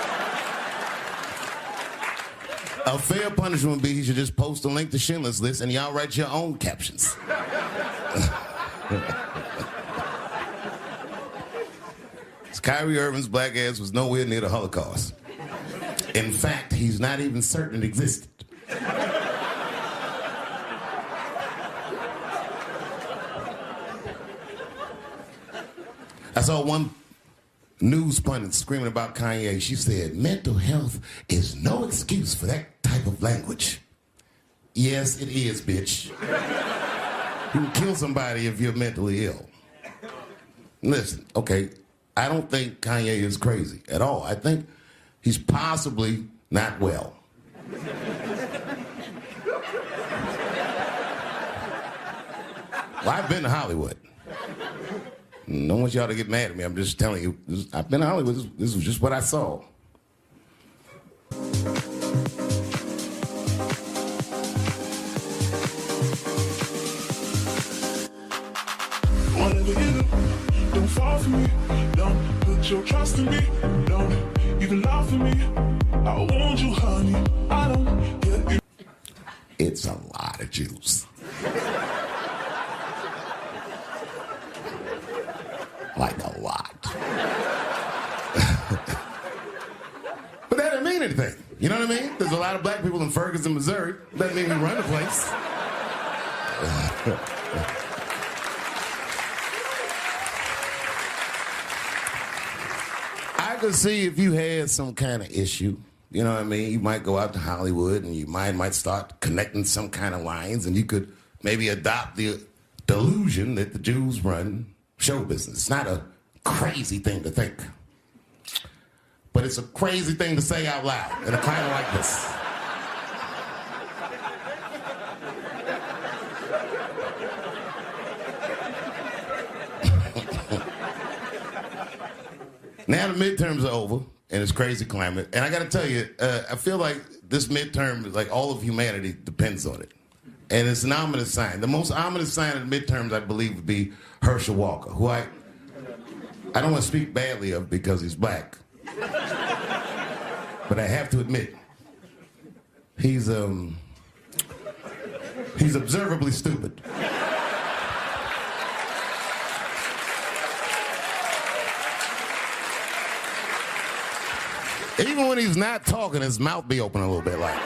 A fair punishment would be he should just post a link to Schindler's List and y'all write your own captions. Kyrie Irving's black ass was nowhere near the Holocaust. In fact, he's not even certain it existed. I saw one news pundit screaming about Kanye. She said, mental health is no excuse for that type of language. Yes, it is, bitch. You can kill somebody if you're mentally ill. Listen, okay, I don't think Kanye is crazy at all. I think he's possibly not well. Well, I've been to Hollywood. I don't want y'all to get mad at me. I'm just telling you, I've been to Hollywood. This was just what I saw. Whatever you do, don't fall for me. Don't put your trust in me. Don't even lie for me. I want you, honey. I don't get it. It's a lot of juice. Like a lot. But that doesn't mean anything. You know what I mean? There's a lot of black people in Ferguson, Missouri. Doesn't mean we run the place. I could see if you had some kind of issue. You know what I mean? You might go out to Hollywood and your mind might start connecting some kind of lines, and you could maybe adopt the delusion that the Jews run show business. It's not a crazy thing to think. But it's a crazy thing to say out loud in a climate like this. Now the midterms are over, and it's crazy climate. And I got to tell you, I feel like this midterm, like all of humanity depends on it. And it's an ominous sign. The most ominous sign of the midterms, I believe, would be Herschel Walker, who I don't want to speak badly of because he's black. But I have to admit, he's observably stupid. Even when he's not talking, his mouth be open a little bit like.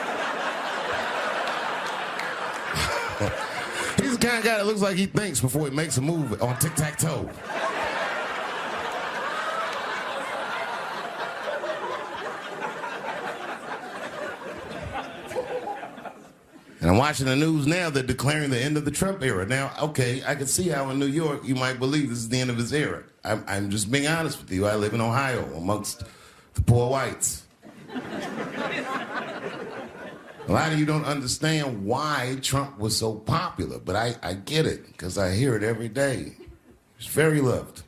He's the kind of guy that looks like he thinks before he makes a move on tic-tac-toe. And I'm watching the news now, they're declaring the end of the Trump era. Now, okay, I can see how in New York you might believe this is the end of his era. I'm just being honest with you. I live in Ohio amongst the poor whites. A lot of you don't understand why Trump was so popular, but I get it, because I hear it every day. He's very loved.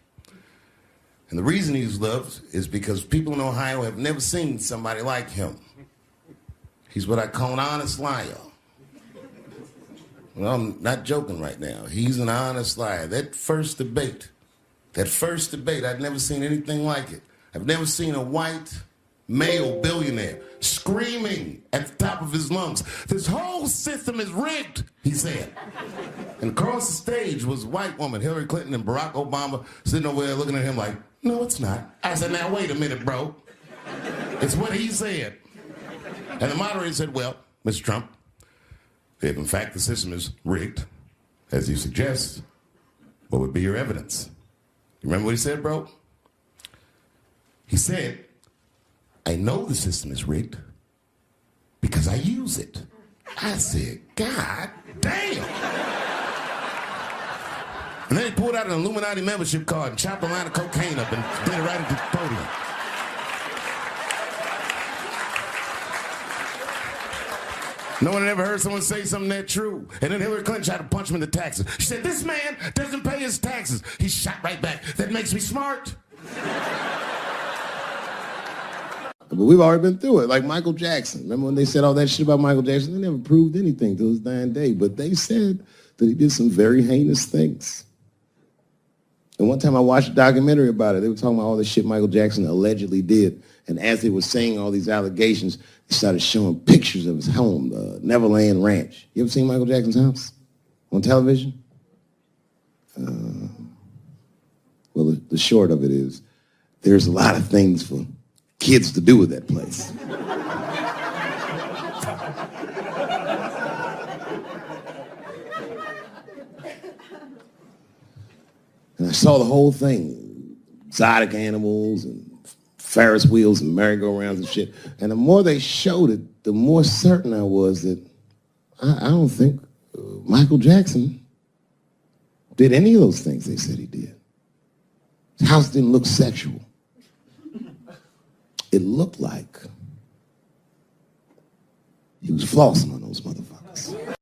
And the reason he's loved is because people in Ohio have never seen somebody like him. He's what I call an honest liar. Well, I'm not joking right now. He's an honest liar. That first debate, I'd never seen anything like it. I've never seen a white male billionaire screaming at the top of his lungs, "This whole system is rigged," he said. And across the stage was a white woman, Hillary Clinton and Barack Obama, sitting over there looking at him like, "No, it's not." I said, "Now, wait a minute, bro. It's what he said." And the moderator said, "Well, Mr. Trump, if in fact the system is rigged, as you suggest, what would be your evidence?" You remember what he said, bro? He said, "I know the system is rigged because I use it." I said, "God damn." And then he pulled out an Illuminati membership card and chopped a line of cocaine up and did it right at the podium. No one had ever heard someone say something that true. And then Hillary Clinton tried to punch him in the taxes. She said, "This man doesn't pay his taxes." He shot right back. "That makes me smart." But we've already been through it, like Michael Jackson. Remember when they said all that shit about Michael Jackson? They never proved anything till his dying day, but they said that he did some very heinous things. And one time I watched a documentary about it. They were talking about all the shit Michael Jackson allegedly did. And as they were saying all these allegations, they started showing pictures of his home, the Neverland Ranch. You ever seen Michael Jackson's house on television? Well, the short of it is, there's a lot of things for kids to do at that place. And I saw the whole thing, exotic animals and Ferris wheels and merry-go-rounds and shit. And the more they showed it, the more certain I was that I don't think Michael Jackson did any of those things they said he did. His house didn't look sexual. It looked like he was flossing on those motherfuckers.